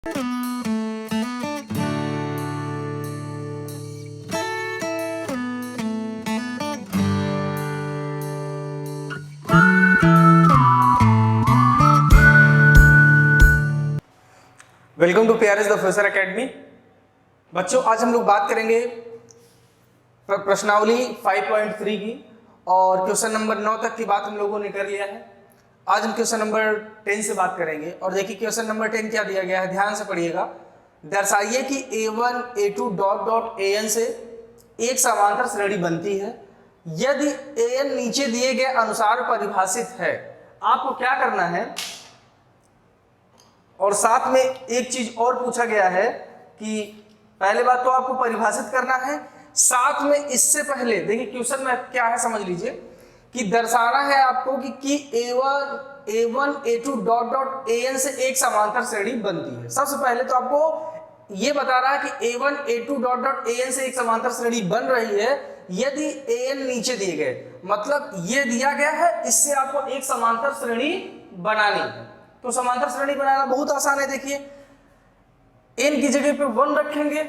Welcome to PRS the future academy. बच्चों, आज हम लोग बात करेंगे प्रश्नावली 5.3 की और क्वेश्चन नंबर 9 तक की बात हम लोगों ने कर लिया है। आज हम क्वेश्चन नंबर 10 से बात करेंगे और देखिए क्वेश्चन नंबर 10 क्या दिया गया है, ध्यान से पढ़िएगा। दर्शाइए कि a1 a2 dot dot an से एक समांतर श्रेणी बनती है यदि an नीचे दिए गए अनुसार परिभाषित है। आपको क्या करना है, और साथ में एक चीज और पूछा गया है कि पहले बात तो आपको परिभाषित करना है, साथ में इससे पहले देखिए क्वेश्चन में क्या है समझ लीजिए कि दर्शाना है आपको कि a1 a2 dot dot an से एक समांतर श्रेणी बनती है। सबसे पहले तो आपको ये बता रहा है कि a1 a2 dot dot an से एक समांतर श्रेणी बन रही है यदि an नीचे दिए गए, मतलब ये दिया गया है, इससे आपको एक समांतर श्रेणी बनानी है। तो समांतर श्रेणी बनाना बहुत आसान है। देखिए n की जगह पे 1 रखेंगे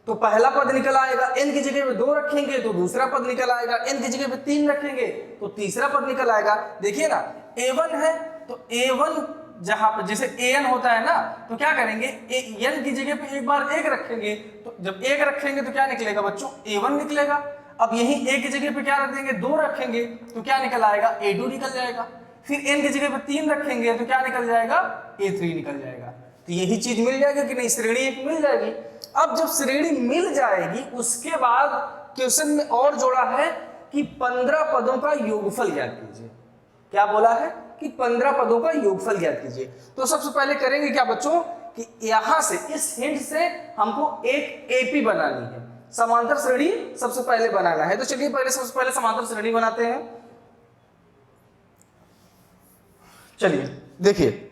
तो पहला पद निकल आएगा, n की जगह पे 2 रखेंगे तो दूसरा पद निकल आएगा, n की जगह पे 3 रखेंगे तो तीसरा पद निकल आएगा। देखिए ना, a1 है तो a1 जहां पे जैसे an होता है ना, तो क्या करेंगे, n की जगह पे एक बार 1 रखेंगे, तो जब 1 रखेंगे तो क्या निकलेगा बच्चों, a1 निकलेगा। अब यही a की जगह पे क्या रख देंगे, 2 रखेंगे तो क्या निकल आएगा, a2 निकल जाएगा। फिर n की जगह पे 3 रखेंगे तो क्या निकल जाएगा, a3 निकल जाएगा। तो यही चीज मिल जाएगी कि नहीं, श्रेणी एक मिल जाएगी। अब जब श्रेणी मिल जाएगी उसके बाद क्वेश्चन में और जोड़ा है कि 15 पदों का योगफल ज्ञात कीजिए। क्या बोला है कि 15 पदों का योगफल ज्ञात कीजिए। तो सबसे पहले करेंगे क्या बच्चों कि यहां से इस हिंट से हमको एक एपी बनानी है, समांतर श्रेणी सबसे पहले बनाना है। तो चलिए सबसे पहले समांतर श्रेणी बनाते हैं। चलिए देखिए,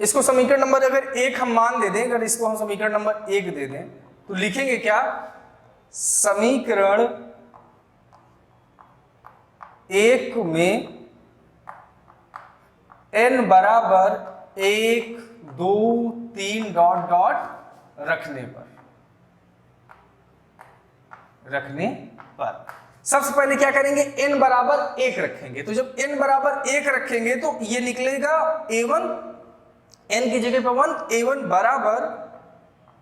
इसको समीकरण नंबर अगर 1 हम मान दे दें, अगर इसको हम समीकरण नंबर 1 दे दें तो लिखेंगे क्या, समीकरण 1 में n बराबर 1 2 3 डॉट डॉट रखने पर सबसे पहले क्या करेंगे, n बराबर 1 रखेंगे। तो जब n बराबर 1 रखेंगे तो ये निकलेगा a1, n की जगह पे 1, a1 बराबर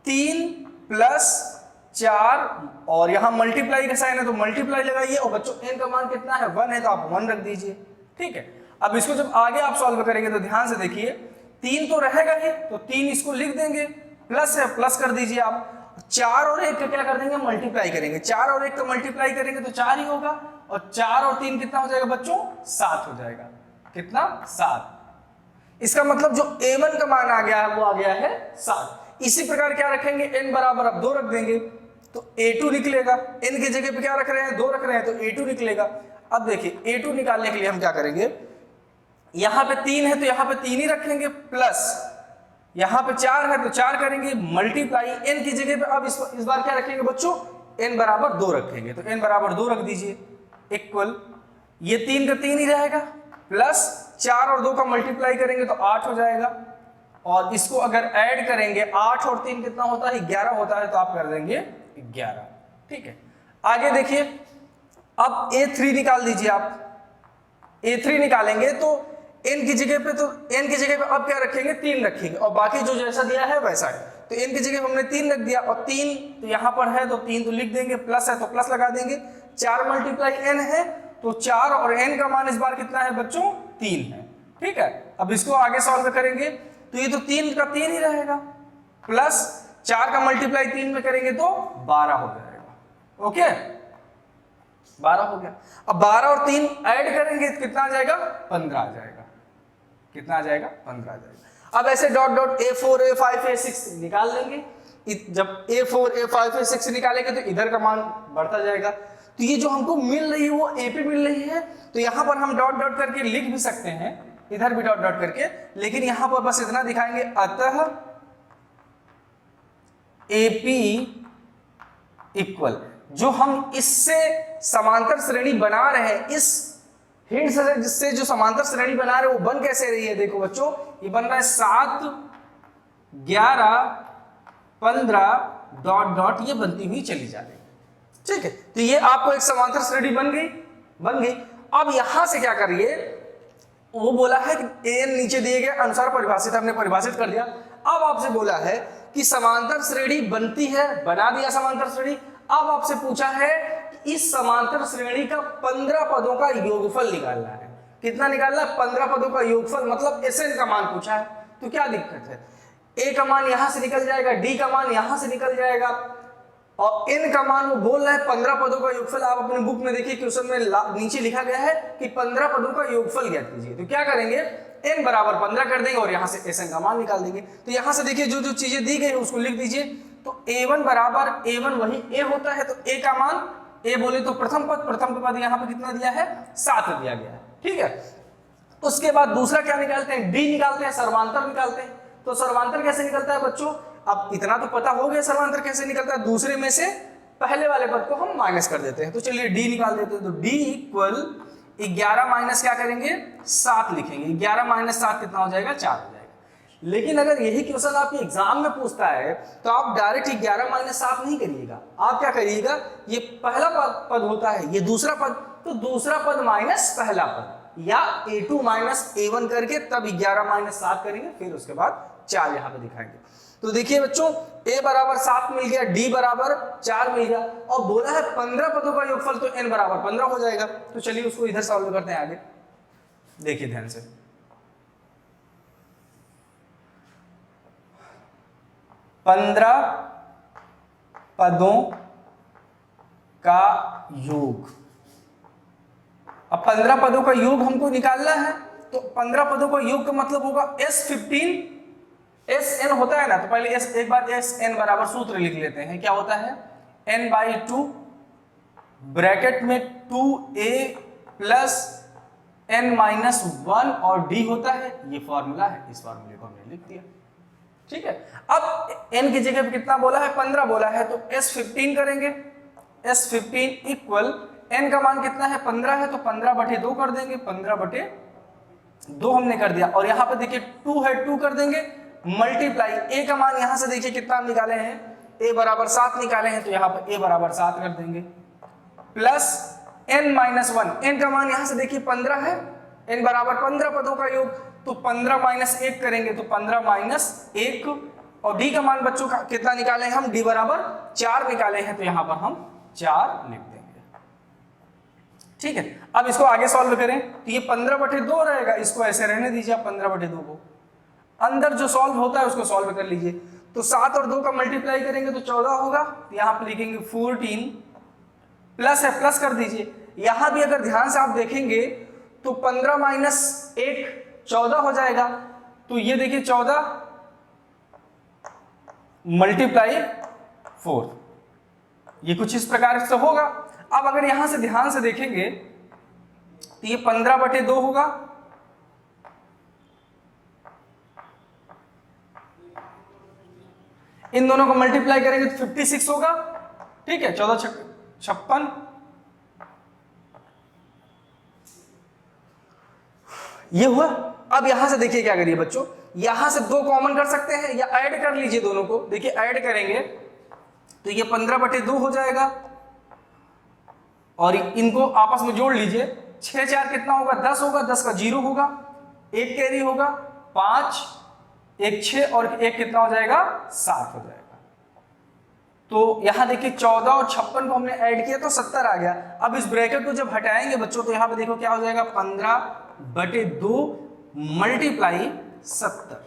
3 प्लस 4 और यहां मल्टीप्लाई का साइन है तो मल्टीप्लाई लगाइए, और बच्चों n का मान कितना है, 1 है तो आप 1 रख दीजिए। ठीक है, अब इसको जब आगे आप सॉल्व करेंगे तो ध्यान से देखिए, 3 तो रहेगा ही तो 3 इसको लिख देंगे, प्लस है प्लस कर दीजिए आप, 4 और 1 का क्या कर देंगे, मल्टीप्लाई करेंगे। 4 और 1 का मल्टीप्लाई करेंगे तो 4 ही होगा, और 4 और 3 कितना हो जाएगा बच्चों, 7 हो जाएगा। कितना, 7। इसका मतलब जो a1 का मान आ गया है वो आ गया है 7। इसी प्रकार क्या रखेंगे, n बराबर अब 2 रख देंगे तो a2 निकलेगा। n की जगह पे क्या रख रहे हैं, 2 रख रहे हैं तो a2 निकलेगा। अब देखिए a2 निकालने के लिए हम क्या करेंगे, यहां पे 3 है तो यहां पे 3 ही रखेंगे, प्लस यहां पे 4 है तो 4 करेंगे, मल्टीप्लाई n की जगह पे अब इस बार क्या रखेंगे बच्चों, n बराबर 2 रखेंगे। तो n बराबर 2 रख दीजिए, इक्वल ये 3 का 3 ही रहेगा, प्लस 4 और 2 का मल्टीप्लाई करेंगे तो 8 हो जाएगा, और इसको अगर ऐड करेंगे 8 और 3 कितना होता है, 11 होता है, तो आप कर देंगे 11। ठीक है, आगे देखिए, अब a3 निकाल दीजिए आप। a3 निकालेंगे तो n की जगह पे अब क्या रखेंगे, 3 रखेंगे, और बाकी जो जैसा दिया है वैसा है। तो n की जगह हमने 3 रख दिया, और 3 तो यहां पर है तो 3 तो लिख देंगे, प्लस है तो प्लस लगा देंगे, 4 मल्टीप्लाई n है तो 4 और n का मान इस बार कितना है बच्चों, 3 है। ठीक है, अब इसको आगे सॉल्व करेंगे तो ये तो 3 का 3 ही रहेगा, प्लस 4 का मल्टीप्लाई 3 में करेंगे तो 12 हो जाएगा। ओके, 12 हो गया। अब 12 और 3 ऐड करेंगे तो कितना आ जाएगा, 15 आ जाएगा। कितना आ जाएगा, 15 आ जाएगा। अब ऐसे dot dot a4 a5 a6 निकाल लेंगे। जब a4 a5 a6 निकालेंगे तो इधर का मान बढ़ता जाएगा। तो ये जो हमको मिल रही है वो AP मिल रही है, तो यहां पर हम डॉट डॉट करके लिख भी सकते हैं, इधर भी डॉट डॉट करके, लेकिन यहां पर बस इतना दिखाएंगे, अतः AP इक्वल, जो हम इससे समांतर श्रेणी बना रहे हैं, इस हिंट से जिससे जो समांतर श्रेणी बना रहे हैं वो बन कैसे रही है, देखो बच्चों, ये बन रहा है 7 11, 15 डॉट डॉट ये बनती हुई चली जा रही है। ठीक है, तो ये आपको एक समांतर श्रेणी बन गई। अब यहां से क्या करिए, वो बोला है कि एन नीचे दिए गए अनुसार परिभाषित, हमने परिभाषित कर दिया। अब आपसे बोला है कि समांतर श्रेणी बनती है, बना दिया समांतर श्रेणी। अब आपसे पूछा है कि इस समांतर श्रेणी का 15 पदों का योगफल निकालना है। कितना निकालना है? 15 पदों का योगफल, मतलब Sn का मान पूछा है। तो क्या दिक्कत है, A का मान यहां से निकल जाएगा, D का मान यहां से निकल जाएगा, और N का मान वो बोल रहा है 15 पदों का योगफल। आप अपने बुक में देखिए क्वेश्चन में नीचे लिखा गया है कि 15 पदों का योगफल ज्ञात कीजिए। तो क्या करेंगे, N बराबर 15 कर देंगे और यहां से Sn का मान निकाल देंगे। तो यहां से देखिए जो जो चीजें दी गई है उसको लिख दीजिए। तो A1 बराबर A1 वही A होता है, तो A का मान, A बोले तो प्रथम का पद यहाँ पे कितना दिया है, 7 दिया गया है। ठीक है, उसके बाद दूसरा क्या निकालते हैं, D निकालते हैं, सर्वांतर निकालते हैं। तो सर्वांतर कैसे निकलता है बच्चों, अब इतना तो पता हो गया सर्वांतर कैसे निकलता है। दूसरे में से पहले वाले पद को हम माइनस कर देते हैं। तो चलिए D निकाल देते हैं। तो D इक्वल 11 माइनस क्या करेंगे, 7 लिखेंगे। 11 माइनस 7 कितना हो जाएगा, 4 हो जाएगा। लेकिन अगर यही क्वेश्चन आपके एग्जाम में पूछता है तो आप डायरेक्ट 11 माइनस 7 नहीं करिएगा। आप क्या करिएगा, ये पहला पद होता है, ये दूसरा पद, तो दूसरा पद माइनस पहला पद, या A2 माइनस A1 करके तब 11 माइनस 7 करेंगे, फिर उसके बाद 4 यहाँ पे दिखाएंगे। तो देखिए बच्चों, A बराबर 7 मिल गया, D बराबर 4 मिल गया, और बोला है 15 पदों का योगफल, तो N बराबर 15 हो जाएगा। तो चलिए उसको इधर सॉल्व करते हैं आगे, देखिए ध्यान से। 15 पदों का योग, अब 15 पदों का योग हमको निकालना है। तो 15 पदों का योग का मतलब होगा S15 Sn होता है ना, तो पहले एक बार Sn बराबर सूत्र लिख लेते हैं। क्या होता है, n/2 ब्रैकेट में 2a प्लस n-1 और d होता है, ये फॉर्मूला है, इस फॉर्मूले को हमने लिख दिया। ठीक है, अब n की जगह पे कितना बोला है, 15 बोला है, तो S15 करेंगे। S15 इक्वल n का मान कितना है, 15 है, तो 15/2 कर देंगे। 15/2 हमने कर दिया, और यहाँ पे देखिए 2 है, 2 कर देंगे, मल्टीप्लाई a का मान यहां से देखिए कितना निकाले हैं, a बराबर 7 निकाले हैं, तो यहाँ पे a बराबर 7 कर देंगे, प्लस n-1, n का मान यहां से देखिए 15 है, n बराबर 15 पदों का योग, तो 15 माइनस 1 करेंगे, तो 15 माइनस 1, और d का मान बच्चों का कितना निकाले हैं हम, d बराबर 4 निकाले हैं, तो यहाँ पर हम 4 लिख देंगे। ठीक है, अब इसको आगे सॉल्व करें, तो ये 15/2 रहेगा, इसको ऐसे रहने दीजिए आप 15/2 को, अंदर जो सॉल्व होता है उसको सॉल्व कर लीजिए। तो 7 और 2 का मल्टीप्लाई करेंगे तो 14 होगा, तो यहाँ पे लिखेंगे 14, प्लस है, प्लस कर दीजिए। यहाँ भी अगर ध्यान से आप देखेंगे तो 15 माइनस 1 14 हो जाएगा, तो ये देखिए 14 मल्टीप्लाई 4, ये कुछ इस प्रकार से होगा। अब अगर यहां से ध्यान से देखेंगे तो ये 15/2 होगा, इन दोनों को मल्टीप्लाई करेंगे तो 56 होगा। ठीक है, 14 56, ये हुआ। अब यहां से देखिए क्या करिए बच्चों, यहां से 2 कॉमन कर सकते हैं या ऐड कर लीजिए दोनों को। देखिए ऐड करेंगे तो ये 15/2 हो जाएगा, और इनको आपस में जोड़ लीजिए, 6 4 कितना होगा, 10 होगा, 10 का 0 होगा, 1 कैरी होगा, 5 1 6 और 1 कितना हो जाएगा, 7 हो जाएगा। तो यहां देखिए 14 और 56 को हमने ऐड किया तो 70 आ गया। अब इस ब्रैकेट को जब हटाएंगे बच्चों तो यहां पे देखो क्या हो जाएगा, 15/2 मल्टीप्लाई 70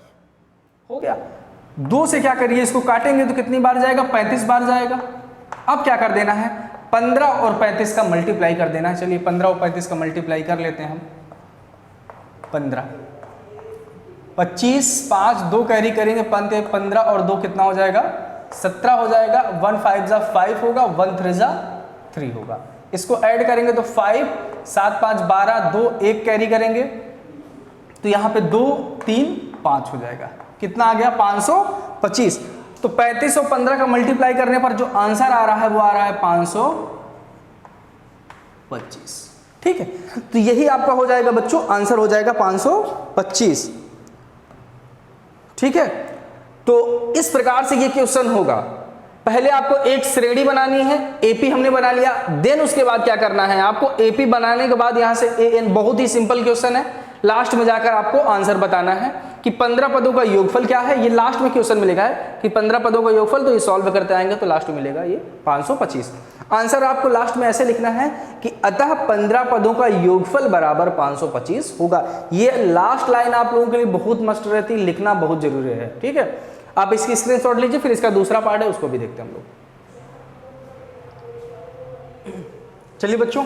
हो गया। 2 से क्या करिए, इसको काटेंगे तो कितनी बार जाएगा, 35 बार जाएगा। अब क्या कर देना है, 15 और 35 का मल्टीप्लाई कर देना है। चलिए 15 और 35 का मल्टीप्लाई कर लेते हैं हम। 15 25 5 2 कैरी करेंगे, 15 और 2 कितना हो जाएगा, 17 हो जाएगा। 1 5 जा 5 होगा, 1 3 जा 3 होगा। इसको ऐड करेंगे तो 5 7 5 12, 2 1 कैरी करेंगे तो यहाँ पे 2 3 5 हो जाएगा। कितना आ गया, 525। तो 35 और 15 का मल्टीप्लाई करने पर जो आंसर आ रहा है वो आ रहा है 525। ठीक है, तो यही आपका हो जाएगा बच्चों, आंसर हो जाएगा 525। ठीक है, तो इस प्रकार से ये क्वेश्चन होगा। पहले आपको एक श्रेणी बनानी है, एपी हमने बना लिया, देन उसके बाद क्या करना है आपको, एपी बनाने के बाद यहां से एन, बहुत ही सिंपल क्वेश्चन है, लास्ट में जाकर आपको आंसर बताना है कि 15 पदों का योगफल क्या है। ये लास्ट में क्वेश्चन मिलेगा है कि 15 पदों का योगफल, तो ये सॉल्व करते आएंगे तो लास्ट में मिलेगा ये 525। आंसर आपको लास्ट में ऐसे लिखना है कि अतः 15 पदों का योगफल बराबर 525 होगा। ये लास्ट लाइन आप लोगों के लिए बहुत मस्ट रहती है, लिखना बहुत जरूरी है, ठीक है। आप इसकी स्क्रीनशॉट लीजिए, फिर इसका दूसरा पार्ट है उसको भी देखते हैं हम लोग। चलिए बच्चों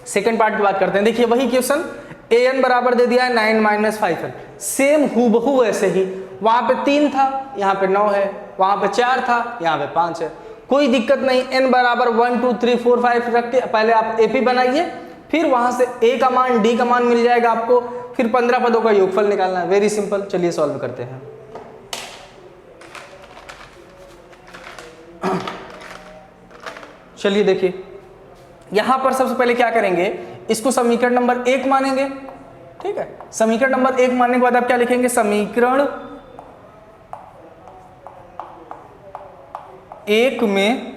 सेकंड पार्ट की बात करते हैं। देखिए वही क्वेश्चन, an बराबर दे दिया है 9 - 5n, सेम हूबहू ऐसे ही, वहां पे 3 था, यहाँ पे 9 है, वहां पे 4 था, यहाँ पे 5 है, कोई दिक्कत नहीं। n बराबर 1 2 3 4 5 रख के पहले आप एपी बनाइए, फिर वहां से a का मान d का मान मिल जाएगा आपको, फिर 15 पदों का योगफल निकालना है, वेरी सिंपल। चलिए सॉल्व करते हैं। चलिए देखिए यहां पर सबसे पहले क्या करेंगे, इसको समीकरण नंबर 1 मानेंगे, ठीक है। समीकरण नंबर 1 मानने के बाद आप क्या लिखेंगे, समीकरण 1 में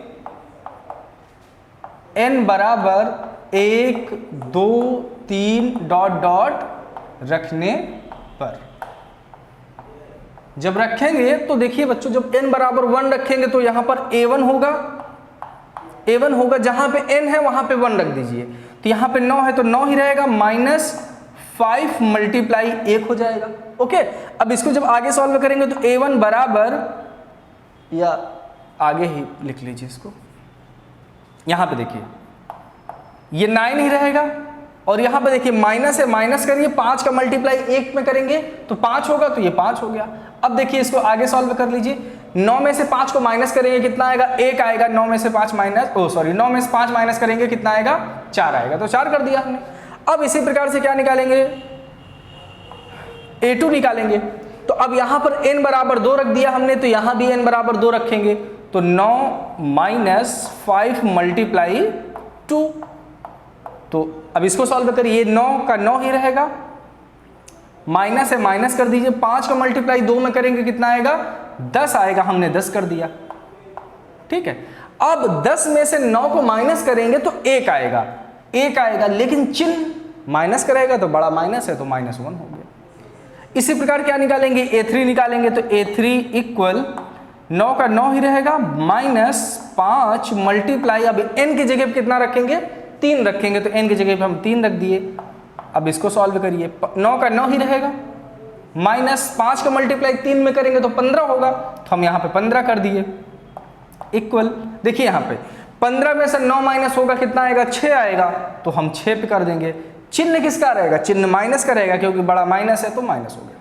n बराबर 1 2 3 डॉट डॉट रखने पर, जब रखेंगे तो देखिए बच्चों, जब n बराबर 1 रखेंगे तो यहां पर a1 होगा, जहां पे n है वहां पे 1 रख दीजिए, तो यहां पे 9 है तो 9 ही रहेगा, -5 मल्टीप्लाई 1 हो जाएगा, ओके। अब इसको जब आगे सॉल्व करेंगे तो a1 बराबर, या आगे ही लिख लीजिए इसको, यहां पे देखिए ये 9 ही रहेगा, और यहां पे देखिए माइनस है, माइनस करिए, 5 का मल्टीप्लाई 1 में करेंगे तो 5 होगा, तो ये 5 हो गया। अब देखिए इसको आगे सॉल्व कर लीजिए, 9 में से 5 को माइनस करेंगे कितना आएगा, 1 आएगा, 9 में से 5 माइनस करेंगे कितना आएगा, 4 आएगा, तो 4 कर दिया हमने। अब इसी प्रकार से क्या निकालेंगे, a2 निकालेंगे, तो अब यहां पर n बराबर 2 रख दिया हमने, तो यहां भी n बराबर 2 रखेंगे, तो 9 - 5 मल्टीप्लाई 2, तो अब इसको सॉल्व करिए, 9 का 9 ही रहेगा, माइनस है, माइनस कर दीजिए, 5 का मल्टीप्लाई 2 में करेंगे कितना आएगा, 10 आएगा, हमने 10 कर दिया, ठीक है। अब 10 में से 9 को माइनस करेंगे तो 1 आएगा, लेकिन चिन्ह माइनस करेगा तो बड़ा माइनस है, तो -1 हो गया। इसी प्रकार क्या निकालेंगे, a3 निकालेंगे, तो a3 इक्वल 9 का 9 ही रहेगा, -5 मल्टीप्लाई, अब n की जगह पे कितना रखेंगे, 3 रखेंगे, तो n की जगह पे हम 3 रख दिए। अब इसको सॉल्व करिए, 9 का 9 ही रहेगा, -5 का मल्टीप्लाई 3 में करेंगे तो 15 होगा, तो हम यहाँ पे 15 कर दिए, इक्वल, देखिए यहाँ पे 15 में से 9 माइनस होगा कितना आएगा, 6 आएगा, तो हम 6 पे कर देंगे। चिन्ह किसका रहेगा, चिन्ह माइनस का रहेगा, क्योंकि बड़ा माइनस है तो माइनस हो गया।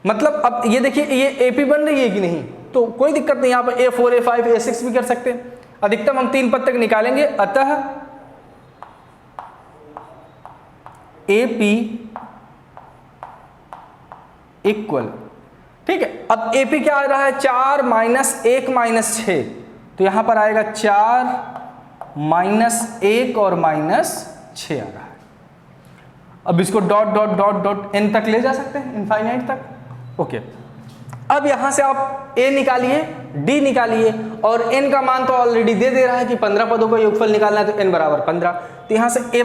मतलब अब ये देखिए ये एपी बन रही है कि नहीं, तो कोई दिक्कत नहीं, यहाँ पर a4 a5 a6 भी कर सकते हैं, अधिकतम हम 3 पद तक निकालेंगे, अतः AP इक्वल, ठीक है। अब AP क्या आ रहा है, 4 - 1 - 6, तो यहां पर आएगा 4 - 1 और -6 आ रहा है। अब इसको dot dot dot dot n तक ले जा सकते हैं, इनफाइनाइट तक, ओके। अब यहां से आप a निकालिए, d निकालिए, और n का मान तो ऑलरेडी दे रहा है कि 15 पदों का योगफल निकालना है, तो n बराबर 15, तो यहां से a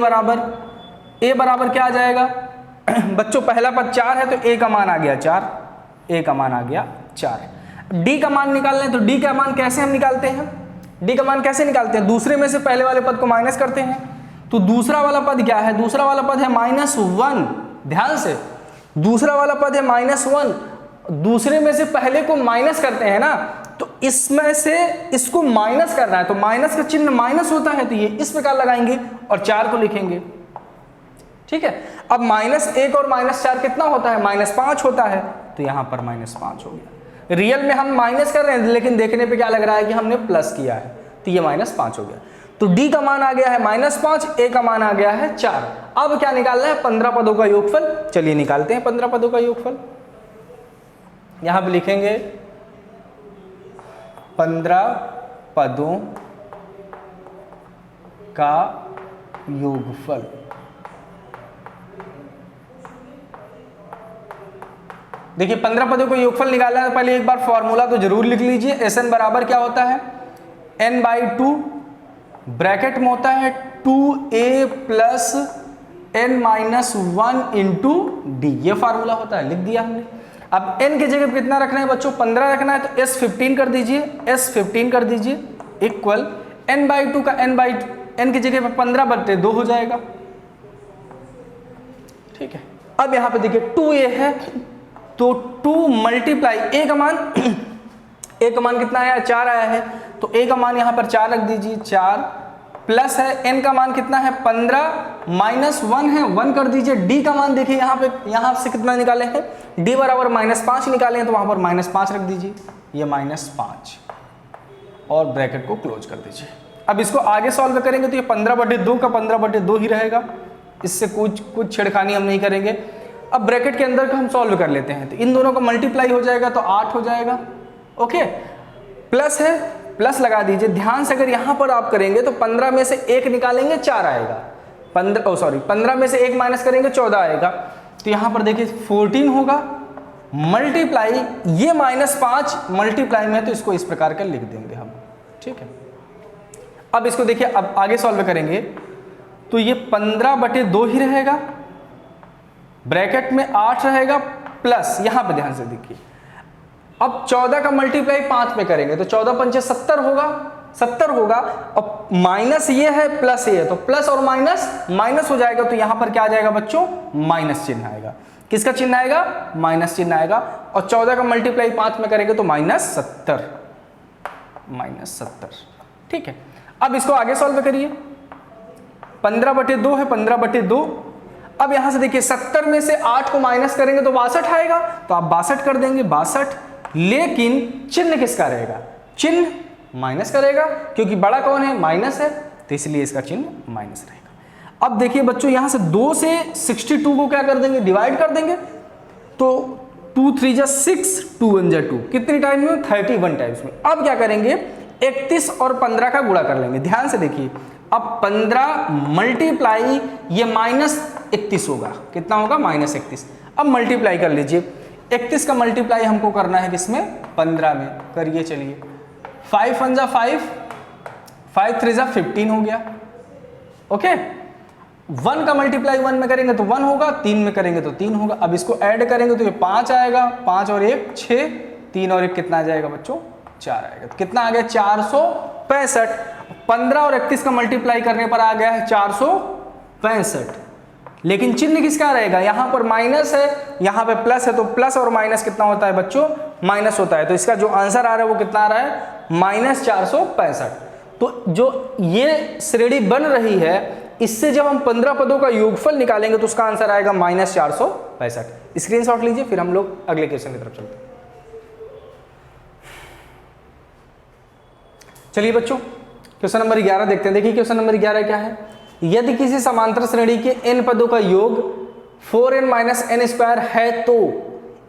बराबर क्या आ जाएगा बच्चों, पहला पद 4 है तो a का मान आ गया 4, d का मान निकालना है, तो d का मान कैसे हम निकालते हैं, दूसरे में से पहले वाले पद को माइनस करते हैं, तो दूसरा वाला पद क्या है, दूसरा वाला पद है -1, ध्यान से, दूसरा वाला पद है -1, दूसरे में से पहले को माइनस करते हैं ना, तो इसमें से इसको माइनस करना है, तो माइनस का चिन्ह माइनस होता है, तो ये इस प्रकार लगाएंगे और 4 को लिखेंगे, ठीक है। अब -1 और -4 कितना होता है, -5 होता है, तो यहां पर -5 हो गया। रियल में हम माइनस कर रहे हैं, लेकिन देखने पे क्या लग रहा है कि हमने प्लस किया है, तो ये -5 हो गया। तो d का मान आ गया है -5, a का मान आ गया है 4। अब क्या निकालना है, 15 पदों का योगफल। चलिए निकालते हैं 15 पदों का योगफल। यहां पे लिखेंगे 15 पदों का योगफल। देखिए 15 पदों को योगफल निकालना है तो पहले एक बार फॉर्मूला तो जरूर लिख लीजिए। Sn बराबर क्या होता है, n/2 ब्रैकेट में होता है 2a plus n-1 into D, ये फार्मूला होता है, लिख दिया हमने। अब n की जगह कितना रखना है बच्चों, 15 रखना है, तो s15 कर दीजिए, s15 कर दीजिए इक्वल n/2 का n की जगह पर 15/2 हो जाएगा। ठीक है, अब यहां पे देखिए 2a है तो 2 मल्टीप्लाई a का मान a का मान कितना आया, 4 आया है, तो a का मान यहां पर 4 रख दीजिए, 4 प्लस है n का मान कितना है 15 माइनस 1 है 1 कर दीजिए। d का मान देखिए यहां से कितना निकाले हैं, d बराबर -5 निकाले हैं, तो वहां पर -5 रख दीजिए, ये -5 और ब्रैकेट को क्लोज कर दीजिए। अब इसको आगे सॉल्व करेंगे तो ये 15/2 का 15/2 ही रहेगा, इससे कुछ छेड़खानी हम नहीं करेंगे। अब ब्रैकेट के अंदर का हम सॉल्व कर लेते हैं, तो इन दोनों का मल्टीप्लाई हो जाएगा तो 8 हो जाएगा। ओके, प्लस है, प्लस लगा दीजिए। ध्यान से अगर यहां पर आप करेंगे तो 15 में से 1 निकालेंगे 4 आएगा, 15 में से 1 माइनस करेंगे 14 आएगा, तो यहां पर देखिए 14 होगा मल्टीप्लाई, ये -5 मल्टीप्लाई में, तो इसको इस प्रकार का लिख देंगे हम। ठीक है, अब इसको देखिए, अब आगे सॉल्व करेंगे तो ये 15/2 ही रहेगा, ब्रैकेट में 8 रहेगा, प्लस यहां पे ध्यान से देखिए, अब 14 का मल्टीप्लाई 5 पे करेंगे तो 14 पंचे 70 होगा, 70 होगा, अब माइनस ये है प्लस ये है, तो प्लस और माइनस हो जाएगा, तो यहां पर क्या आ जाएगा बच्चों, माइनस चिन्ह आएगा। किसका चिन्ह आएगा, माइनस चिन्ह आएगा, और 14 का मल्टीप्लाई 5 में करेंगे तो -70। ठीक है, अब इसको आगे सॉल्व करिए, 15/2 है, 15/2। अब यहां से देखिए 70 में से 8 को माइनस करेंगे तो 62 आएगा, तो आप 62 कर देंगे, 62, लेकिन चिन्ह किसका रहेगा, चिन्ह माइनस करेगा, क्योंकि बड़ा कौन है, माइनस है, तो इसलिए इसका चिन्ह माइनस रहेगा। अब देखिए बच्चों, यहां से 2 से 62 को क्या कर देंगे, डिवाइड कर देंगे, तो 2 3 जा 6, 2 1 जा 2, कितनी टाइम में, 31 टाइम्स में। अब क्या करेंगे, 31 और 15 का गुणा कर लेंगे। ध्यान से देखिए, अब 15 मल्टीप्लाई ये -31 होगा, कितना होगा, -31। अब मल्टीप्लाई कर लीजिए, 31 का मल्टीप्लाई हमको करना है किसमें, 15 में, करिए चलिए, 5 1 जा 5, 5 3 जा 15 हो गया। ओके, 1 का मल्टीप्लाई 1 में करेंगे तो 1 होगा, 3 में करेंगे तो 3 होगा। अब इसको ऐड करेंगे तो ये 5 आएगा, 5 और 1 6, 3 और 1 कितना आ जाएगा बच्चों, 4 आएगा, तो कितना आ गया, 465। 15 और 31 का मल्टीप्लाई करने पर आ गया है 465, लेकिन चिन्ह किसका रहेगा, यहां पर माइनस है, यहां पे प्लस है, तो प्लस और माइनस कितना होता है बच्चों, माइनस होता है, तो इसका जो आंसर आ रहा है वो कितना आ रहा है, -465। तो जो ये श्रेणी बन रही है, इससे जब हम 15 पदों का योगफल निकालेंगे तो उसका आंसर आएगा -465। स्क्रीनशॉट लीजिए, फिर हम लोग अगले क्वेश्चन की तरफ चलते हैं। चलिए बच्चों, क्वेश्चन नंबर 11 देखते हैं। देखिए क्वेश्चन नंबर 11 क्या है, यदि किसी समांतर श्रेणी के n पदों का योग 4n-n² है तो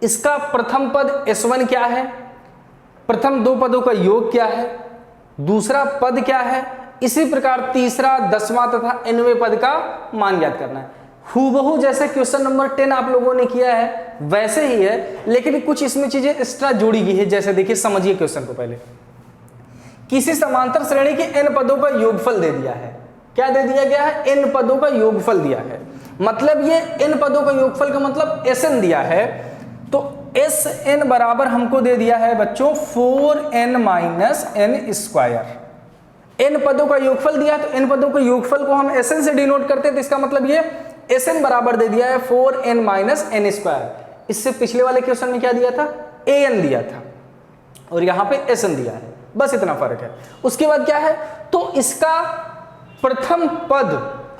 इसका प्रथम पद s1 क्या है, प्रथम 2 पदों का योग क्या है, दूसरा पद क्या है, इसी प्रकार तीसरा, 10वां तथा 9वें पद का मान ज्ञात करना है। हूबहू जैसे क्वेश्चन नंबर 10 आप लोगों ने किया है वैसे ही है, लेकिन कुछ इसमें चीजें एक्स्ट्रा जोड़ी गई है। जैसे देखिए, समझिए क्वेश्चन को पहले, किसी समांतर श्रेणी के n पदों का योगफल दे दिया है। क्या दे दिया गया है, n पदों का योगफल दिया है, मतलब ये n पदों का योगफल का मतलब Sn दिया है, तो Sn बराबर हमको दे दिया है बच्चों 4n - n²। n पदों का योगफल दिया है, तो n पदों के योगफल को हम Sn से डिनोट करते हैं, तो इसका मतलब ये Sn बराबर दे दिया है 4n - n²। इससे पिछले वाले क्वेश्चन में क्या दिया था, an दिया था, और यहाँ पे Sn दिया है, बस इतना फर्क है। उसके बाद क्या है, तो इसका प्रथम पद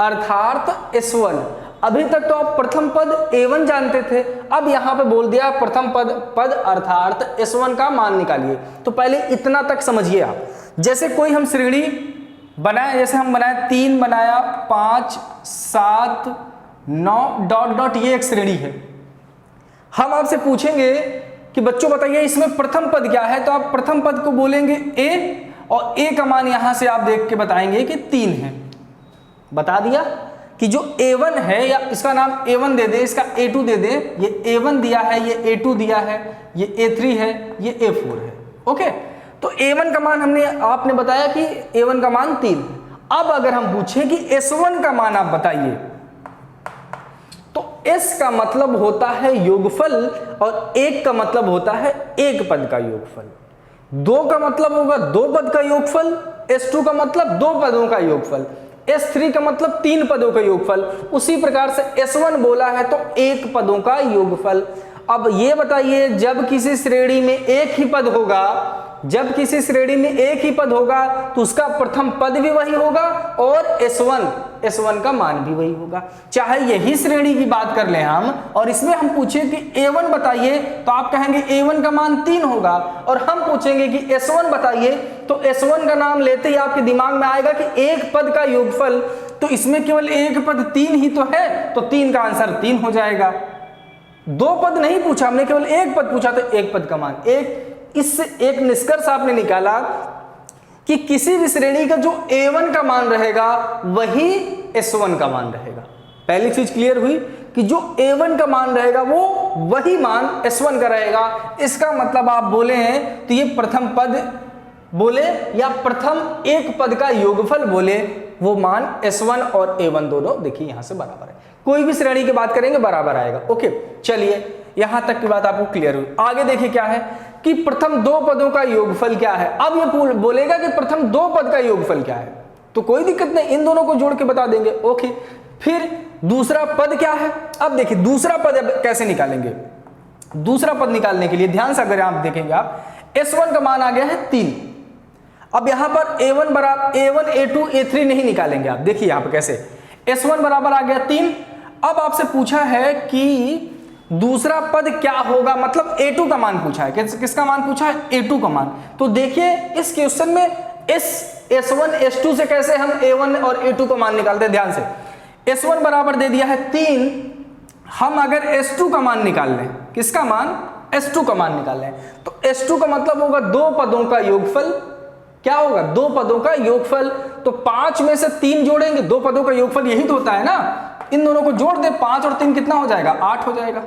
अर्थात S1, अभी तक तो आप प्रथम पद A1 जानते थे, अब यहां पे बोल दिया प्रथम पद अर्थात S1 का मान निकालिए। तो पहले इतना तक समझिए आप, जैसे कोई हम श्रेणी बनाए, जैसे हम बनाए 3 बनाया, 5 7 9 डॉट डॉट, ये एक श्रेणी है। हम आपसे पूछेंगे कि बच्चों बताइए इसमें प्रथम पद क्या है, तो आप प्रथम पद को बोलेंगे A, और A का मान यहां से आप देख के बताएंगे कि 3 है। बता दिया कि जो a1 है, या इसका नाम a1 दे दे, इसका a2 दे दे, ये a1 दिया है, ये a2 दिया है, ये a3 है, ये a4 है। ओके, तो a1 का मान हमने आपने बताया कि a1 का मान 3। अब अगर हम पूछें कि s1 का मान आप बताइए, तो s का मतलब होता है योगफल और 1 का मतलब होता है एक पद का योगफल। 2 का मतलब होगा 2 पद का योगफल, s2 का मतलब 2 पदों का योगफल, s3 का मतलब 3 पदों का योगफल। उसी प्रकार से s1 बोला है तो 1 पदों का योगफल। अब ये बताइए, जब किसी श्रेणी में एक ही पद होगा, जब किसी श्रेणी में एक ही पद होगा तो उसका प्रथम पद भी वही होगा और s1 का मान भी वही होगा। चाहे यही श्रेणी की बात कर लें हम और इसमें हम पूछें कि a1 बताइए, तो आप कहेंगे a1 का मान 3 होगा, और हम पूछेंगे कि s1 बताइए, तो s1 का नाम लेते ही आपके दिमाग में आएगा कि एक पद का योगफल, तो इसमें केवल एक पद 3 ही तो है, तो 3 का आंसर 3 हो जाएगा। 2 पद नहीं पूछा हमने, केवल एक पद पूछा, तो एक पद का मान एक। इससे एक निष्कर्ष आपने निकाला कि किसी भी श्रेणी का जो a1 का मान रहेगा वही s1 का मान रहेगा। पहली चीज क्लियर हुई कि जो a1 का मान रहेगा वो वही मान s1 का रहेगा। इसका मतलब आप बोले हैं तो ये प्रथम पद बोले या प्रथम एक पद का योगफल बोले, वो मान s1 और a1 दोनों देखिए यहां से बराबर है। कोई भी श्रेणी की बात करेंगे बराबर आएगा। ओके, चलिए यहां तक की बात आपको क्लियर हुई। आगे देखिए क्या है कि प्रथम 2 पदों का योगफल क्या है। अब ये बोलेगा कि प्रथम 2 पद का योगफल क्या है, तो कोई दिक्कत नहीं, इन दोनों को जोड़ के बता देंगे। ओके, फिर दूसरा पद क्या है। अब देखिए दूसरा पद कैसे निकालेंगे। दूसरा पद निकालने के लिए ध्यान से अगर आप देखेंगे, आप s1 का मान आ गया है 3। अब यहां पर a1 बराबर a1 a2 a3 नहीं निकालेंगे। आप देखिए यहां पर कैसे, s1 बराबर आ गया 3। अब आपसे पूछा है कि दूसरा पद क्या होगा, मतलब a2 का मान पूछा है। किसका मान पूछा है, a2 का मान। तो देखिए इस क्वेश्चन में s1 s2 से कैसे हम a1 और a2 का मान निकालते हैं। ध्यान से, s1 बराबर दे दिया है 3, हम अगर s2 का मान निकाल लें, किसका मान, s2 का मान निकाल लें, तो s2 का मतलब होगा 2 पदों का योगफल। क्या होगा, 2 पदों का योगफल। तो 5 में से 3 जोड़ेंगे, 2 पदों का योगफल यही तो होता है ना। इन दोनों को जोड़ दे, 5 और 3 कितना हो जाएगा, 8 हो जाएगा।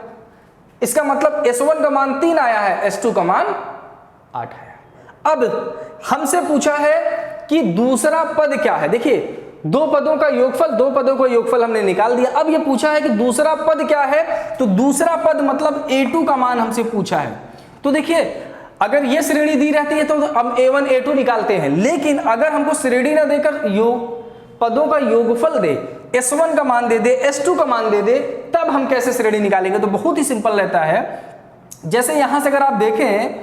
इसका मतलब s1 का मान 3 आया है, s2 का मान 8 है। अब हमसे पूछा है कि दूसरा पद क्या है। देखिए 2 पदों का योगफल, 2 पदों का योगफल हमने निकाल दिया। अब ये पूछा है कि दूसरा पद क्या है, तो दूसरा पद मतलब a2 का मान हमसे पूछा है। तो देखिए अगर ये श्रेणी दी रहती है तो हम a1 a2 निकालते हैं, लेकिन अगर हमको श्रेणी ना देकर पदों का योगफल दे, s1 का मान दे दे, s2 का मान दे दे, तब हम कैसे श्रेणी निकालेंगे। तो बहुत ही सिंपल रहता है। जैसे यहां से अगर आप देखें,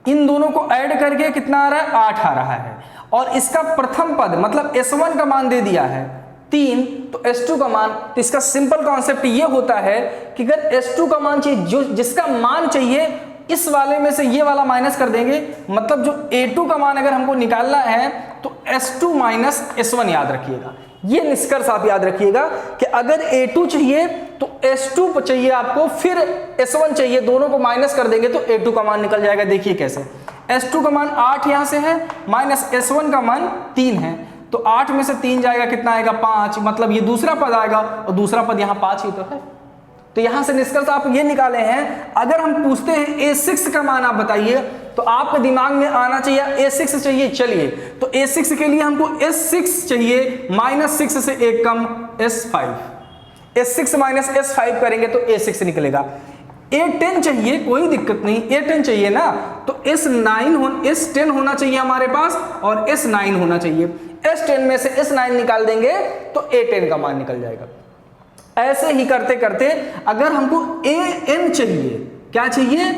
इन दोनों को ऐड करके कितना आ रहा है, 8 आ रहा है, और इसका प्रथम पद मतलब s1 का मान दे दिया है 3, तो s2 का मान। तो इसका सिंपल कॉन्सेप्ट ये होता है कि अगर s2 का मान चाहिए, जो जिसका मान चाहिए, इस वाले में से ये वाला माइनस कर देंगे, मतलब जो a2 का मान अगर हमको निकालना है तो s2 माइनस s1 याद रखिएगा। ये निष्कर्ष आप याद रखिएगा कि अगर a2 चाहिए तो s2 चाहिए आपको, फिर s1 चाहिए, दोनों को माइनस कर देंगे तो a2 का मान निकल जाएगा। देखिए कैसे, s2 का मान 8 यहां से है, माइनस s1 का मान 3 है, तो 8 में से 3 जाएगा, कितना आएगा, 5, मतलब ये दूसरा पद आएगा, और दूसरा पद यहाँ 5 ही तो है। तो यहां से निष्कर्ष आप ये निकाले हैं। अगर हम पूछते हैं a6 का मान आप बताइए, तो आपके दिमाग में आना चाहिए a6 चाहिए। चलिए, तो a6 के लिए हमको s6 चाहिए, -6 से 1 कम s5, s6 माइनस s5 करेंगे तो a6 निकलेगा। a10 चाहिए, कोई दिक्कत नहीं, a10 चाहिए ना, तो s10 होना चाहिए हमारे पास, और s9 होना चाहिए। s10 में से s9 निकाल देंगे तो a10 का मान निकल जाएगा। ऐसे ही करते करते अगर हमको an चाहिए, क्या चाहिए,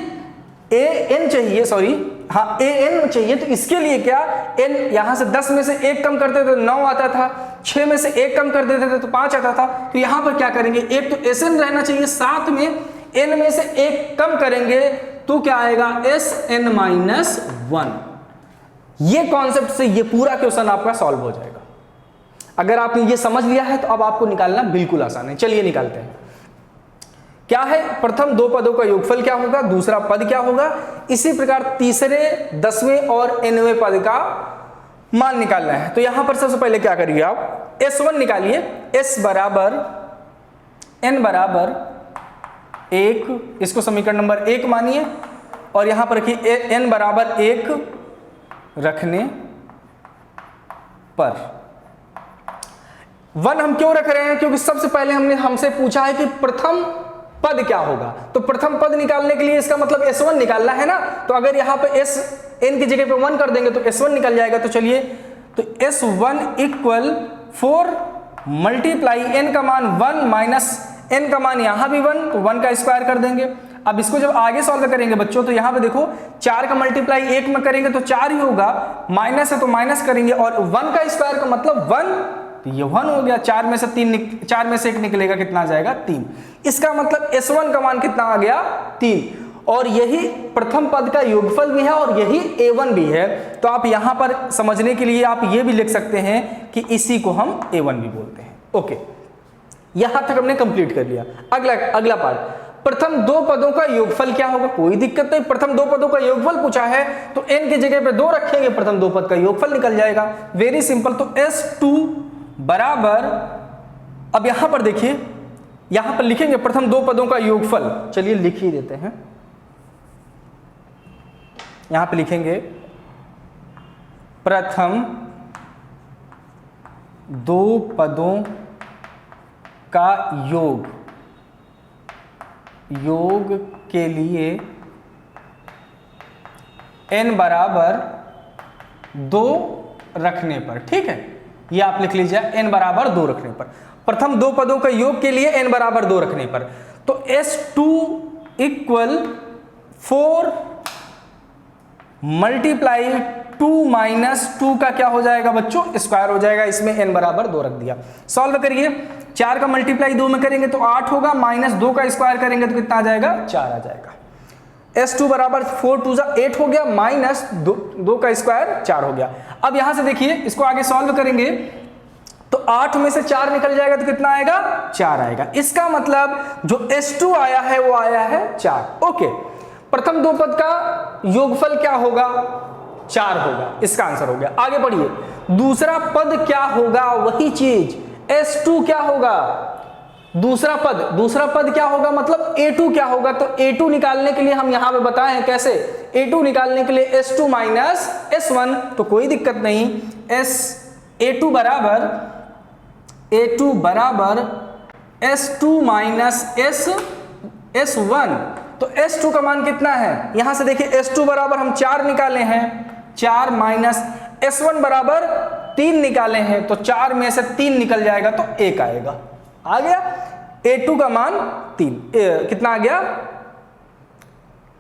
an चाहिए, सॉरी हाँ an चाहिए, तो इसके लिए क्या, n यहां से 10 में से 1 कम करते थे तो 9 आता था, 6 में से 1 कम कर देते थे तो 5 आता था। तो यहां पर क्या करेंगे, एक तो sn रहना चाहिए, साथ में n में से 1 कम करेंगे तो क्या आएगा, sn-1। ये कॉन्सेप्ट से ये पूरा क्वेश्चन आपका सॉल्व हो जाएगा। अगर आपने ये समझ लिया है तो अब आपको निकालना बिल्कुल आसान है। चलिए निकालते हैं। क्या है, प्रथम 2 पदों का योगफल क्या होगा, दूसरा पद क्या होगा, इसी प्रकार तीसरे, 10वें और n वें पद का मान निकालना है। तो यहां पर सबसे पहले क्या करिए, आप s1 निकालिए। s बराबर n बराबर 1, इसको समीकरण नंबर 1 मानिए, और यहां पर रखिए n बराबर 1 रखने पर 1 हम क्यों रख रहे हैं? क्योंकि सबसे पहले हमसे पूछा है कि प्रथम पद क्या होगा, तो प्रथम पद निकालने के लिए इसका मतलब s1 निकालना है ना, तो अगर यहां पे s n की जगह पे 1 कर देंगे तो s1 निकल जाएगा। तो चलिए, तो s1 इक्वल 4 मल्टीप्लाई n का मान 1 माइनस n का मान यहां भी 1, तो 1 का स्क्वायर कर देंगे। अब इसको जब आगे सॉल्व करेंगे बच्चों, तो यहां पे देखो 4 का मल्टीप्लाई 1 में करेंगे तो 4 ही होगा, माइनस है तो माइनस करेंगे, और 1 का स्क्वायर का मतलब 1, तो ये 1 हो गया। 4 में से 1 निकलेगा, कितना आ जाएगा? 3। इसका मतलब s1 का मान कितना आ गया? 3। और यही प्रथम पद का योगफल भी है और यही a1 भी है। तो आप यहां पर समझने के लिए आप ये भी लिख सकते हैं कि इसी को हम a1 भी बोलते हैं। ओके, यहां तक हमने कंप्लीट कर लिया। अगला पार्ट, प्रथम दो पदों का योगफल क्या होगा? कोई दिक्कत नहीं, प्रथम दो पदों का योगफल पूछा है तो n की जगह पे 2 रखेंगे, प्रथम दो पद का योगफल निकल जाएगा। Very simple. तो s2 बराबर, अब यहां पर देखिए, यहां पर लिखेंगे प्रथम दो पदों का योगफल। चलिए लिख ही देते हैं, यहां पे लिखेंगे प्रथम दो पदों का योग के लिए n बराबर 2 रखने पर। ठीक है, ये आप लिख लीजिए, n बराबर 2 रखने पर, प्रथम दो पदों का योग के लिए n बराबर 2 रखने पर। तो s2 इक्वल 4 मल्टीप्लाई 2 माइनस 2 का क्या हो जाएगा बच्चों? स्क्वायर हो जाएगा। इसमें n बराबर 2 रख दिया। सॉल्व करिए, 4 का मल्टीप्लाई 2 में करेंगे तो 8 होगा, माइनस 2 का स्क्वायर करेंगे तो कितना आ जाएगा? 4 आ जाएगा। s2 बराबर 4 2 8 हो गया, माइनस 2 का स्क्वायर 4 हो गया। अब यहां से देखिए, इसको आगे सॉल्व करेंगे तो 8 में से 4 निकल जाएगा तो कितना आएगा? 4 आएगा। इसका मतलब जो s2 आया है वो आया है 4। ओके, प्रथम दो पद का योगफल क्या होगा? 4 होगा, इसका आंसर हो गया। आगे बढ़िए, दूसरा पद क्या होगा? वही चीज, s2 क्या होगा? दूसरा पद क्या होगा? मतलब a2 क्या होगा? तो a2 निकालने के लिए हम यहां पे बताए हैं कैसे। a2 निकालने के लिए s2 माइनस s1, तो कोई दिक्कत नहीं, a2 बराबर s2 माइनस s1। तो s2 का मान कितना है? यहां से देखिए, s2 बराबर हम 4 निकाले हैं, 4 माइनस s1 बराबर 3 निकाले हैं, तो 4 में से 3 निकल जाएगा तो 1 आएगा। आ गया, a2 का मान 3, कितना आ गया?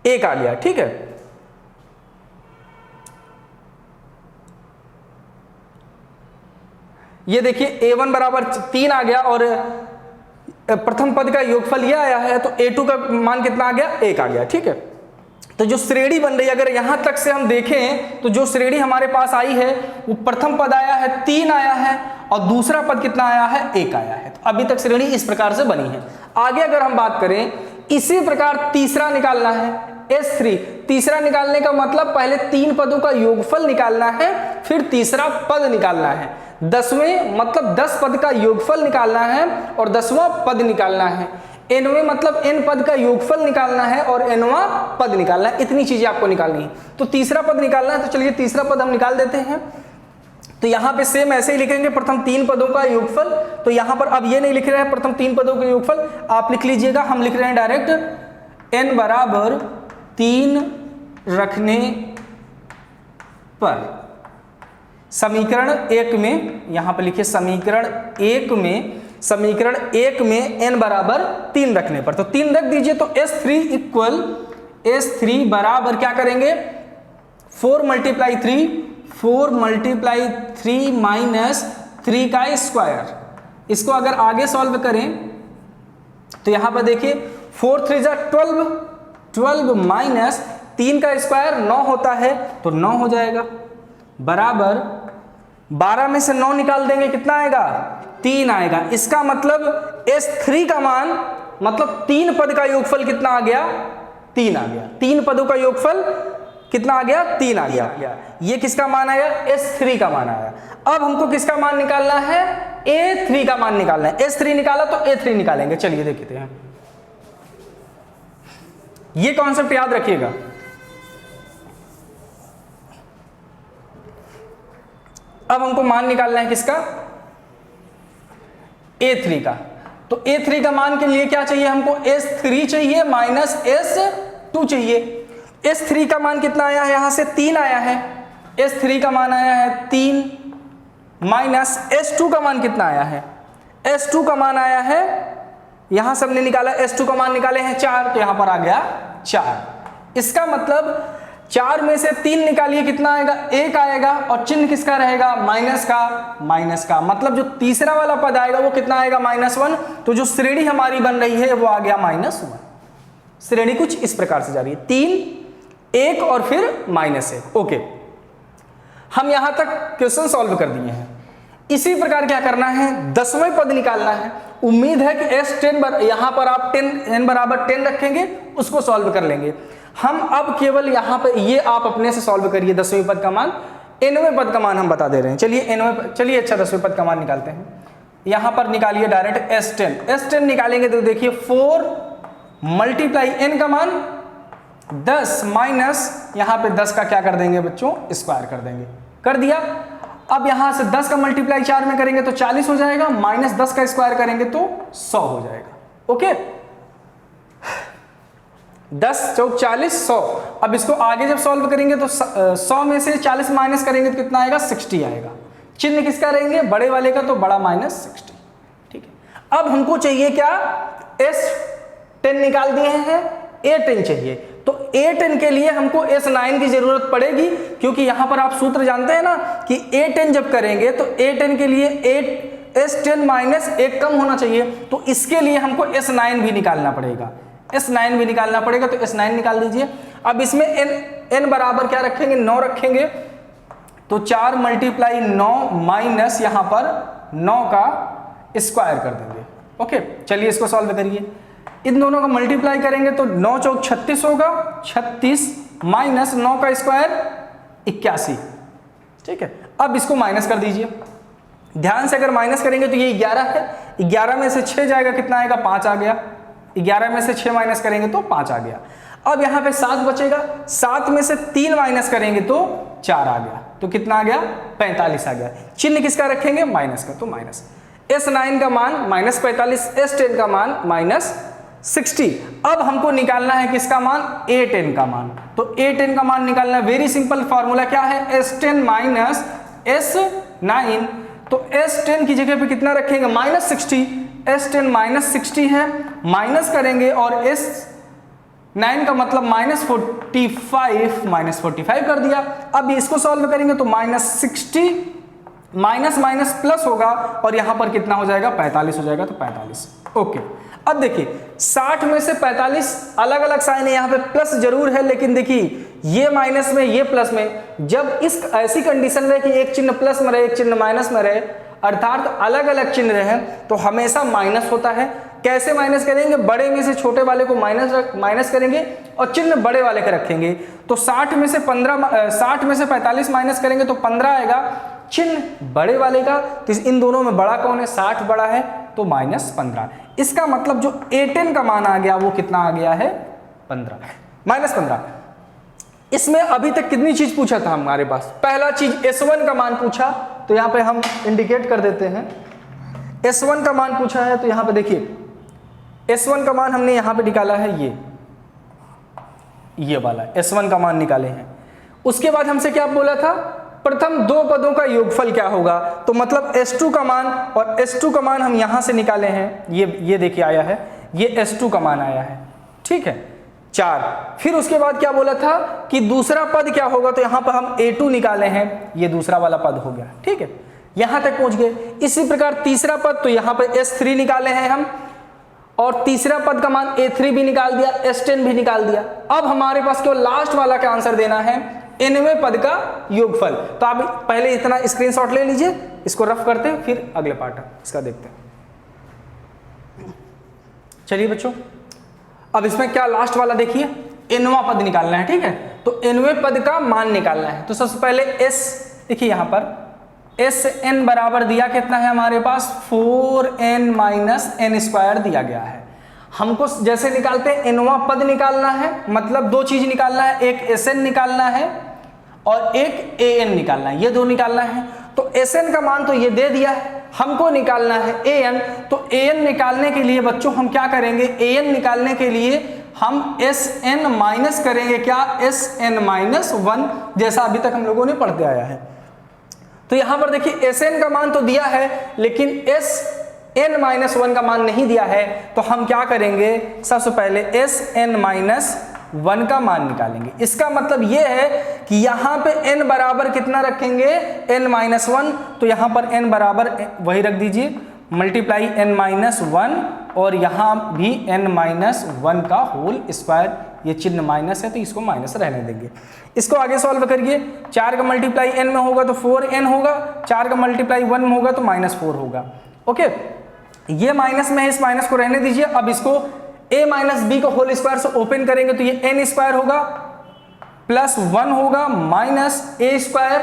1 आ गया। ठीक है, ये देखिए a1 बराबर 3 आ गया और प्रथम पद का योगफल ये आया है, तो a2 का मान कितना आ गया? 1 आ गया। ठीक है, तो जो श्रेणी बन रही है, अगर यहां तक से हम देखें तो जो श्रेणी हमारे पास आई है वो प्रथम पद आया है 3 आया है और दूसरा पद कितना आया है? 1 आया है। तो अभी तक श्रेणी इस प्रकार से बनी है। आगे अगर हम बात करें, इसी प्रकार तीसरा निकालना है, s3। तीसरा निकालने का मतलब पहले 3 पदों का योगफल निकालना है, फिर तीसरा पद निकालना है। 10वें मतलब 10 पद का योगफल निकालना है और 10वां पद निकालना है। nवें मतलब n पद का योगफल निकालना है और nवां पद निकालना है। इतनी चीजें आपको निकालनी है। तो तीसरा पद निकालना है, तो चलिए तीसरा पद हम निकाल देते हैं। तो यहां पे सेम ऐसे ही लिखेंगे, प्रथम 3 पदों का योगफल। तो यहां पर अब ये नहीं लिख रहे हैं प्रथम 3 पदों का योगफल, आप लिख लीजिएगा, हम लिख रहे हैं डायरेक्ट n बराबर 3 रखने पर। समीकरण 1 में, यहां पर लिखिए समीकरण 1 में n बराबर 3 रखने पर, तो 3 रख दीजिए। तो s3 बराबर क्या करेंगे? 4 मल्टीप्लाई 3 माइनस 3 का स्क्वायर। इसको अगर आगे सॉल्व करें तो यहां पर देखिए 4 3 12 माइनस 3 का स्क्वायर 9 होता है, तो 9 हो जाएगा, बराबर 12 में से 9 निकाल देंगे, कितना आएगा? 3 आएगा। इसका मतलब s3 का मान, मतलब 3 पद का योगफल कितना आ गया? 3 आ गया। 3 पदों का योगफल कितना आ गया? 3 आ गया। ये किसका मान आया? s3 का मान आया। अब हमको किसका मान निकालना है? A3 का मान निकालना है। S3 निकाला तो A3 निकालेंगे। चलिए देखते हैं, ये कॉन्सेप्ट याद रखिएगा। अब हमको मान निकालना है किसका? A3 का। तो A3 का मान के लिए क्या चाहिए हमको? S3 चाहिए माइनस S2 चाहिए। S3 का मान कितना आया है? यहां से 3 आया है। S3 का मान आया है 3 माइनस S2 का मान कितना आया है? S2 का मान आया है, यहां से हमने निकाला S2 का मान निकाले हैं 4, तो यहां पर आ गया 4। इसका मतलब 4 में से 3 निकालिए, कितना आएगा? 1 आएगा, और चिन्ह किसका रहेगा? माइनस का। माइनस का मतलब जो तीसरा वाला पद आएगा वो कितना आएगा? -1। तो जो श्रेणी हमारी बन रही है वो आ गया -1। श्रेणी कुछ इस प्रकार से जा रही है, 3, 1 और फिर -1। ओके, हम यहां तक क्वेश्चन सॉल्व कर दिए हैं। इसी प्रकार क्या करना है? 10वें पद निकालना है। उम्मीद है कि S10 यहां पर आप n बराबर 10 रखेंगे, उसको सॉल्व कर लेंगे। हम अब केवल यहां पर ये आप अपने से सॉल्व करिए 10वें पद का मान। 9वें पद का मान हम बता दे रहे हैं। चलिए अच्छा 10वें पद का मान निकालते हैं। यहां पर निकालिए डायरेक्ट S10 निकालेंगे तो देखिए 4 मल्टीप्लाई n का मान 10 माइनस यहां पे 10 का क्या कर देंगे बच्चों? स्क्वायर कर देंगे। कर दिया। अब यहां से 10 का मल्टीप्लाई 4 में करेंगे तो 40 हो जाएगा, माइनस 10 का स्क्वायर करेंगे तो 100 हो जाएगा। ओके, 10 चौक 40 100। अब इसको आगे जब सॉल्व करेंगे तो 100 में से 40 माइनस करेंगे तो कितना आएगा? 60 आएगा। चिन्ह किसका रहेंगे? बड़े वाले का, तो बड़ा -60। ठीक है, अब हमको चाहिए क्या? S10 निकाल दिए हैं, A10 चाहिए। तो A10 के लिए हमको S9 की जरूरत पड़ेगी, क्योंकि यहां पर आप सूत्र जानते हैं ना कि A10 जब करेंगे तो A10 के लिए S10 माइनस 1 कम होना चाहिए, तो इसके लिए हमको S9 भी निकालना पड़ेगा। S9 भी निकालना पड़ेगा, तो S9 निकाल दीजिए। अब इसमें n बराबर क्या रखेंगे? 9 रखेंगे, तो 4 मल्टीप्लाई 9 माइनस यहां पर 9 का स्क्वायर कर देंगे। ओके, चलिए इसको सॉल्व करिए। इन दोनों का मल्टीप्लाई करेंगे तो 9 चौक 36 होगा, 36 माइनस 9 का स्क्वायर 81। ठीक है, अब इसको माइनस कर दीजिए। ध्यान से अगर माइनस करेंगे तो ये 11 है, 11 में से 6 जाएगा, कितना आएगा? 5 आ गया। 11 में से 6 माइनस करेंगे तो 5 आ गया। अब यहाँ पे 7 बचेगा, 7 में से 3 माइनस करेंगे तो 4 आ गया, तो कितना आ गया? 45 आ गया। चिन्ह किसका रखेंगे? माइनस का, तो माइनस। S9 का मान -45, S10 का मान -60। अब हमको निकालना है किसका मान? A10 का मान। तो A10 का मान निकालना है, वेरी सिंपल फॉर्मूला क्या है? S10 minus S9। तो S10 की जगह पे कितना रखेंगे? -60। S10 -60 है, माइनस करेंगे और S9 का मतलब -45 कर दिया। अब इसको सॉल्व करेंगे तो -60 माइनस माइनस प्लस होगा, और यहां पर कितना हो जाएगा? 45 हो जाएगा, तो 45। ओके, अब देखिए 60 में से 45 अलग अलग साइन है, यहाँ पे प्लस जरूर है, लेकिन देखिए ये माइनस में ये प्लस में, जब इस ऐसी कंडीशन रहे कि एक चिन्ह प्लस में रहे एक चिन्ह माइनस में रहे, अर्थात अलग अलग चिन्ह रहे, तो हमेशा माइनस होता है। कैसे माइनस करेंगे? बड़े में से छोटे वाले को माइनस करेंगे और चिन्ह बड़े वाले के रखेंगे। तो 60 में से 45 माइनस करेंगे तो 15 आएगा, चिन्ह बड़े वाले का। तो इन दोनों में बड़ा कौन है? 60 बड़ा है, तो -15। इसका मतलब जो A10 का मान आ गया वो कितना आ गया है? 15, -15। इसमें अभी तक कितनी चीज पूछा था हमारे पास? पहला चीज S1 का मान पूछा, तो यहां पे हम इंडिकेट कर देते हैं। S1 का मान पूछा है, तो यहां पे देखिए S1 का मान हमने यहां पे निकाला है, ये वाला S1 का मान निकाले हैं। उसके बाद हमसे क्या बोला था? प्रथम दो पदों का योगफल क्या होगा? तो मतलब S2 का मान, और S2 का मान हम यहां से निकाले हैं, ये देखिए आया है, ये S2 का मान आया है। ठीक है, 4। फिर उसके बाद क्या बोला था कि दूसरा पद क्या होगा? तो यहां पर हम A2 निकाले हैं, ये दूसरा वाला पद हो गया। ठीक है, यहां तक पहुंच गए। इसी प्रकार तीसरा पद, तो यहां पर S3 निकाले हैं हम, और तीसरा पद का मान A3 भी निकाल दिया, S10 भी निकाल दिया। अब हमारे पास केवल लास्ट वाला का आंसर देना है, 9वें पद का योगफल। तो आप पहले इतना स्क्रीनशॉट ले लीजिए, इसको रफ करते हैं, फिर अगले पार्ट इसका देखते हैं। चलिए बच्चों, अब इसमें क्या लास्ट वाला देखिए, 9वां पद निकालना है। ठीक है, तो 9वें पद का मान निकालना है। तो सबसे पहले S देखिए, यहां पर एस एन बराबर दिया कितना है हमारे पास 4n माइनस एन स्क्वायर दिया गया है। हमको जैसे निकालते हैं एनवा पद निकालना है, मतलब दो चीज निकालना है, एक एस एन निकालना है और एक ए एन निकालना है, ये दो निकालना है। तो एस एन का मान तो ये दे दिया है, हमको निकालना है ए एन। तो ए एन निकालने के लिए बच्चों हम क्या करेंगे, ए एन निकालने के लिए हम एस एन माइनस करेंगे, क्या एस एन माइनस 1, जैसा अभी तक हम लोगों ने पढ़ते आया है। तो यहां पर देखिए एस एन का मान तो दिया है लेकिन एस एन माइनस 1 का मान नहीं दिया है, तो हम क्या करेंगे, सबसे पहले एस एन माइनस 1 का मान निकालेंगे। इसका मतलब यह है कि यहां पे n बराबर कितना रखेंगे, n माइनस 1। तो यहां पर n बराबर वही रख दीजिए, मल्टीप्लाई n माइनस 1, और यहां भी n माइनस 1 का होल स्क्वायर, ये चिन्ह माइनस है तो इसको माइनस रहने देंगे। इसको आगे सॉल्व करिए, 4 का मल्टीप्लाई n में होगा तो 4n होगा, 4 का मल्टीप्लाई 1 में होगा तो माइनस 4 होगा। ओके, ये माइनस में है, इस माइनस को रहने दीजिए। अब इसको a माइनस बी को होल स्क्वायर से ओपन करेंगे तो ये n स्क्वायर होगा प्लस 1 होगा minus a square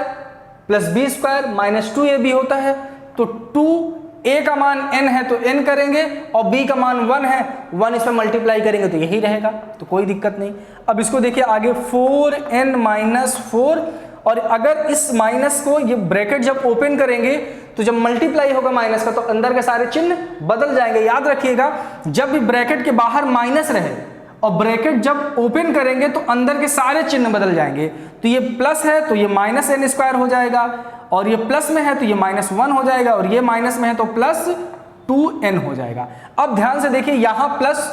plus b square minus 2ab होता है। तो 2a का मान n है तो n करेंगे और b का मान 1 है, 1 इसमें मल्टीप्लाई करेंगे तो यही रहेगा, तो कोई दिक्कत नहीं। अब इसको देखिए आगे 4n माइनस 4, और अगर इस माइनस को ये ब्रैकेट जब ओपन करेंगे तो जब मल्टीप्लाई होगा माइनस का तो अंदर के सारे चिन्ह बदल जाएंगे। याद रखिएगा, जब भी ब्रैकेट के बाहर माइनस रहे और ब्रैकेट जब ओपन करेंगे तो अंदर के सारे चिन्ह बदल जाएंगे। तो ये प्लस है तो ये माइनस एन स्क्वायर हो जाएगा, और ये प्लस में है तो ये माइनस 1 हो जाएगा, और ये माइनस में है तो प्लस 2n हो जाएगा। अब ध्यान से देखिए, यहाँ प्लस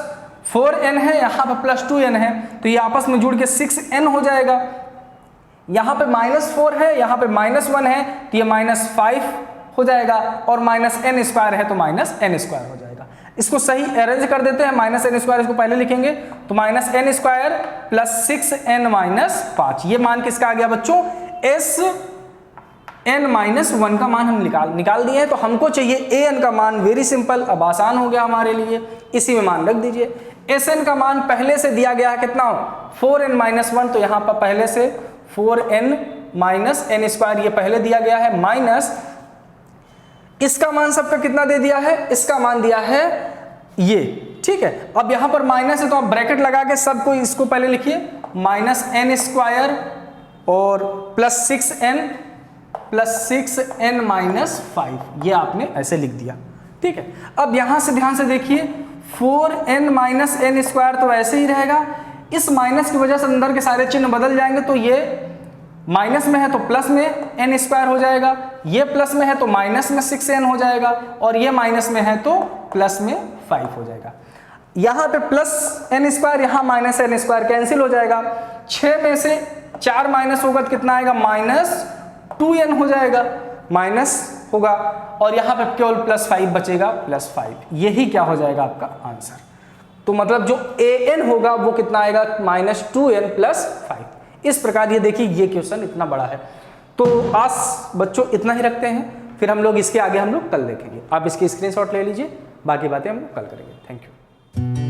4n है, यहाँ पर प्लस 2n है, तो ये आपस में जुड़ के 6n हो जाएगा। यहाँ पे माइनस 4 है, यहाँ पे माइनस 1 है तो ये माइनस 5 हो जाएगा, और माइनस n स्क्वायर है तो माइनस n स्क्वायर हो जाएगा। इसको सही अरेंज कर देते हैं, माइनस n स्क्वायर इसको पहले लिखेंगे तो minus n square plus 6n minus 5। ये मान किसका आ गया बच्चों, एस n माइनस 1 का मान हम निकाल दिए हैं। तो हमको चाहिए ए एन का मान, वेरी सिंपल, अब आसान हो गया हमारे लिए, इसी में मान रख दीजिए। एस एन का मान पहले से दिया गया है कितना, 4n माइनस 1, तो यहाँ पर पहले से 4n माइनस n स्क्वायर ये पहले दिया गया है, माइनस इसका मान सबका कितना दे दिया है, इसका मान दिया है ये, ठीक है। अब यहां पर माइनस है तो आप ब्रैकेट लगा के सबको इसको पहले लिखिए, माइनस n स्क्वायर और प्लस 6n माइनस 5, ये आपने ऐसे लिख दिया, ठीक है। अब यहां से ध्यान से देखिए, 4n माइनस n स्क्वायर तो ऐसे ही रहेगा, इस माइनस की वजह से अंदर के सारे चिन्ह बदल जाएंगे, तो ये माइनस में है तो प्लस में n स्क्वायर हो जाएगा, ये प्लस में है तो माइनस में 6n हो जाएगा, और ये माइनस में है तो प्लस में 5 हो जाएगा। यहाँ पे प्लस n स्क्वायर, यहाँ माइनस n स्क्वायर कैंसिल हो जाएगा, 6 में से 4 माइनस होगा तो कितना आएगा, माइनस 2n हो जाएगा, माइनस होगा, और यहाँ पे केवल प्लस 5 बचेगा, प्लस 5। यही क्या हो जाएगा आपका आंसर। तो मतलब जो an होगा वो कितना आएगा, माइनस 2n प्लस 5। इस प्रकार ये देखिए, ये क्वेश्चन इतना बड़ा है। तो आज बच्चों इतना ही रखते हैं, फिर हम लोग इसके आगे हम लोग कल देखेंगे। आप इसकी स्क्रीनशॉट ले लीजिए, बाकी बातें हम लोग कल करेंगे। Thank you.